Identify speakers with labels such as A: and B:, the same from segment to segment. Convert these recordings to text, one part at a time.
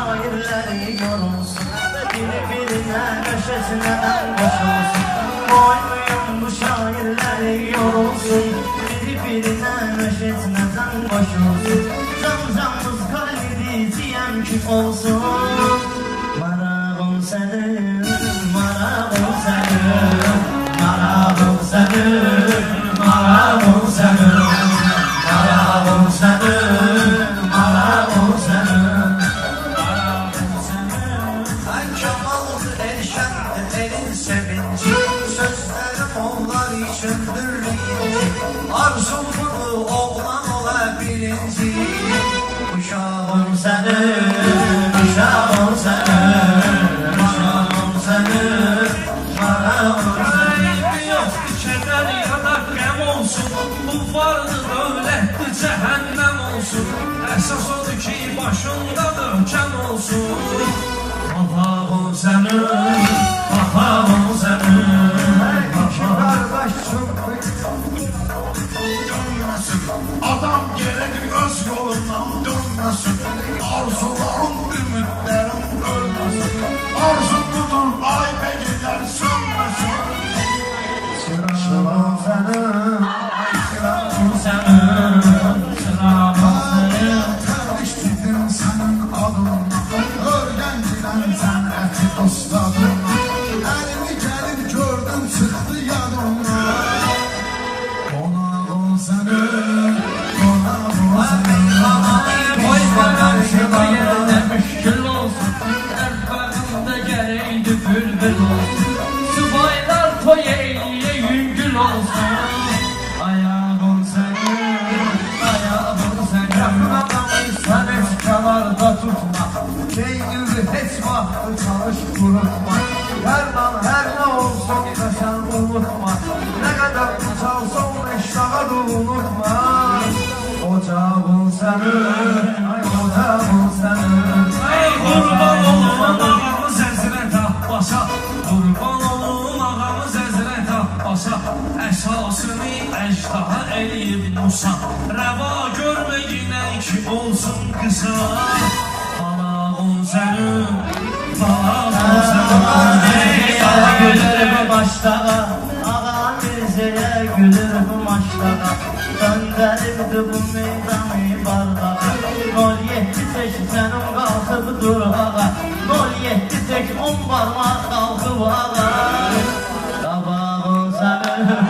A: şairleri yorulsun, birbirine neşesinden koşulsun. Koymayın bu şairleri yorulsun, birbirine neşesinden koşulsun. Canımız kalbi diyem ki olsun. Marağım senin, marağım senin, marağım senin, marağım senin, marağım senin, marağım senin, marağım senin.
B: Ben Kemal'dı erşendir elin sevinci, sözlerim onlar içindir birinci. Arzum bunu oğlan ola birinci.
A: Uşağım senin, uşağım senin, uşağım senin, marağım senin.
C: Yoxdur kədər ya da qəm olsun, bu vardı dövlətdir cəhənnəm olsun. Əsas odur ki başında möhkəm olsun.
A: Papağım senin, papağım senin,
B: Kardeşim
D: Adam gerekir öz yolundan dönmesin. Arzularım, ümitlerim ölmesin. Arzum budur, ay be gider sönmesin.
A: çırağım senin, çırağım senin, çırağım senin.
D: Teriştirdim senin adına, örgencilen sen eti dostadına. Elimi gelip gördüm çıktı yanıma. Konağım senin, konağım senin.
C: Boy qarşı yerdə müşkül olsun, əlbəğində gərəkdi bülbül olsun. Subaylar toy eyliyə yüngül olsun.
A: Ayağım senin, ayağım senin.
B: adamı sen hiç kenarda tutma. Beynini hiç vakti çalış kurutma. Her ne olsun da sen unutma. Ne kadar çalsan eşyağı da unutma. Ocağın senin, ocağın senin.
C: Ey qurban olum ağamız Həzrət Abbasa, qurban olum ağamız Həzrət Abbasa. Əsasını əcdaha eləyib Musa, rəva görmə yinən ki olsun qısa. Balağın sənin, balağın sənin.
A: Ey ağa gülür bu başlağa, ağa Mirzəyə gülür bu maçlağa. Döndəribdi bu meydanı bardağa. 07 tek sənin qalxıb durağa, 07 tek 10 barmaq qalxıb ağa. Qabağın sənin,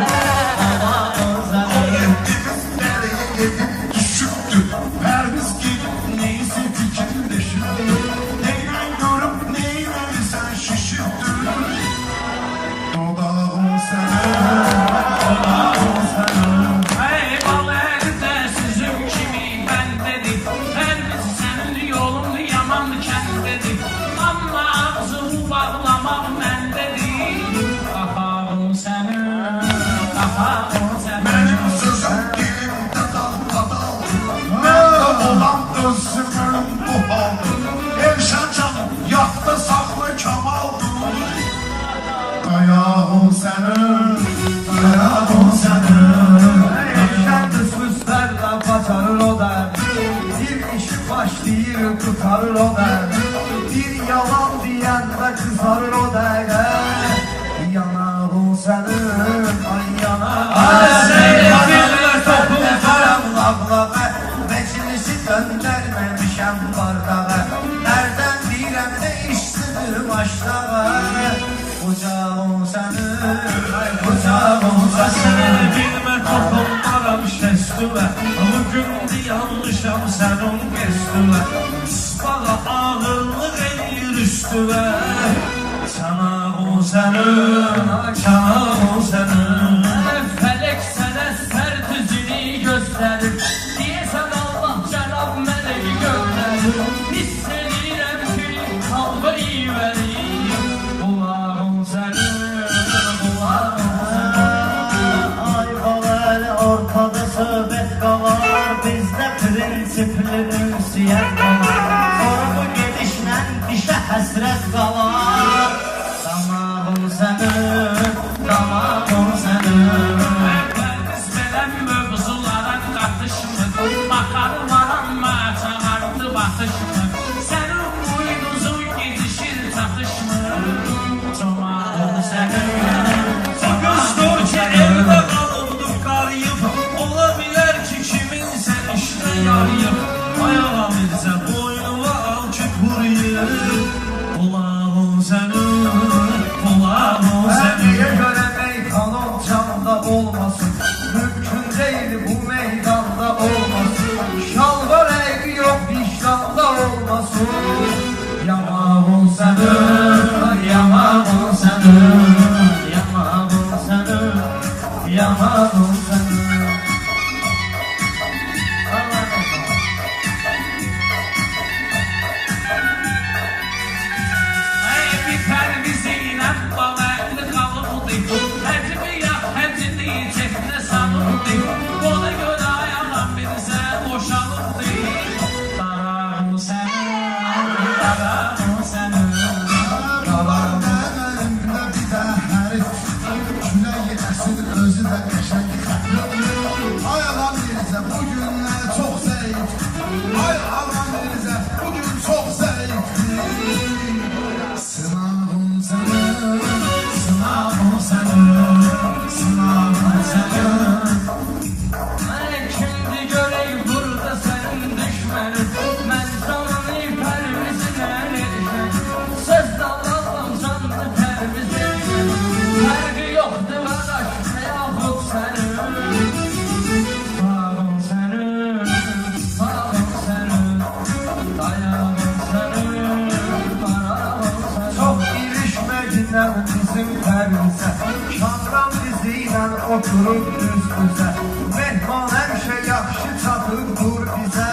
A: qabağın sənin.
D: Biz nereye gidip düşüktü. Perviz gidip neyse fikirleşirdi. Neyle görüp neyle sen şişirdin. Dodağım senin, dodağım senin.
C: Ey balığında sizin kimi bəndedir, hər birisi sənin yolun yaman kəndidir. Amma ağzını bağlamaq məndədir. Axağım sənin, axağım sənin.
D: Benim sözüm dilimde dal kadal. Mende olan özümün bu haldır. Erşen canım yaktı saklı kemaldır. Ayağım senin, ayağım senin.
B: Kendi sözlerle bacarır o der. Bir işi başlayır tutarır o der. Bir yalan diyen de kızarır o der. Yanağım senin, ay yanağım
C: Dillər topum
B: Lağlağı, meclisi döndərməmişəm bardağı. Nereden biləm ne işsidir başlağı. Ocağım senin, ay ocağım senin.
C: Bilmə toxunmaram şəstüvə, bugün yanlışam sənin qəstüvə. Ispağa ağırlıq eləyir üstüvə. Çanağım sənin, çanağım sənin. Fələk sənə sər düzünü göstərir, deyəsən Allah cənab mələk göndərir. Hiss edirəm ki, qalbı iyi verir. Qulağım sənin, qulağım sənin.
A: Ay balar ortada söhbət qalar, bizdə prinsipli ünsiyyət qalar. Sonra bu gedişlə dişə həsrət qalar. Damağım sənin, damağım sənin.
C: Biz belə mövzulara qatışmır, baxarlar amma çağırdı batışmır. Sənin bu yarıyıb ayağa Mirzə boynuma al ki quruyub Qulağın sənin, qulağın
B: Niye
C: sənin
B: göre meydanın canda olmasın? Mümkün değil bu meydanda olmasın. Şalvar eğri yok vicdanda olmasın.
A: Yamağın sənin, yamağın sənin, yamağın sənin, yamağın sənin.
C: Bir pərvizinə balaqlı qalıqdı Həcmi yax, həcini çəknə salıqdı Ona görə ayağım Mirzə boşalıqdı
A: Darağın sənin, darağın sənin.
D: Qalan əlimdə bir də hərif Küləyi əsir özü də qəşəng xətli Ay alan Mirzə bugün çox zəif Ay alan Mirzə bugün çox zəifdir Sınavın sənin,
A: Sınavın sənin, sınavın sənin.
C: Şimdi görək burada sənin düşmənin Mən canını pərvizinə erişəm Söz dalalım canlı pərvizinə Fərqi yoxdur qardaş, yaxud sənin
A: Sağın sənin, sağın sənin, dayağın sənin, darağın sənin.
B: Çok irişmediler bizim pərimizə. Kamran bizi ilə oturub üst-üzə. Mehman həmişə yaxşı çatırdır bizə.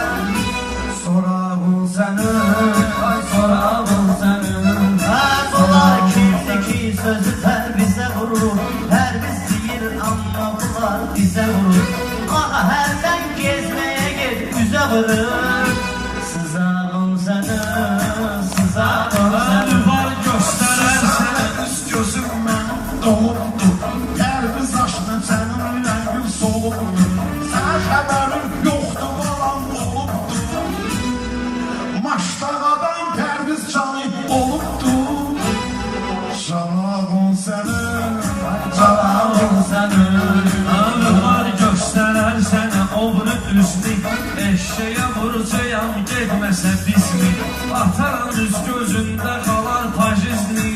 B: Sorağın sənin, ay sorağın sənin.
A: Bunlar kimdi ki sözü pərvizə vurur Pərviz deyir amma bunlar bizə vurur Ağa hərdən gezməyə get üzə vurur Sızağın sənin, sızağın sənin.
C: Var göstərər sənə
D: Sənin üst gözün mənim dolubdur Pərviz aşkına sənin rəngin solubdur Sənə xəbərin yoxdur balam olubdur Maştağadan Pərviz canı olubdur Canağın sənin, canağın
A: Sənin,
C: Var göstərər sənə oğru üstü Eşeğə vuracağım getməsə bismi Ataran üz gözündə qalar fajizni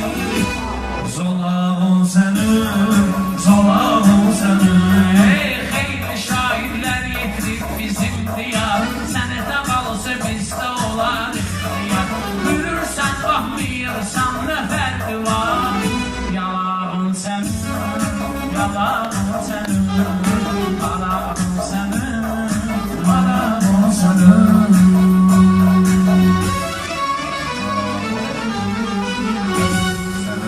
C: Zolağın sənin, zolağın sənin Ey xeyli şairlər yetirib bizim diyar Sənətə qalsa bizdə olar ixtiyar Gülürsən baxmayırsan nə fərqi var
A: yalağın sənin, yalağın sənin.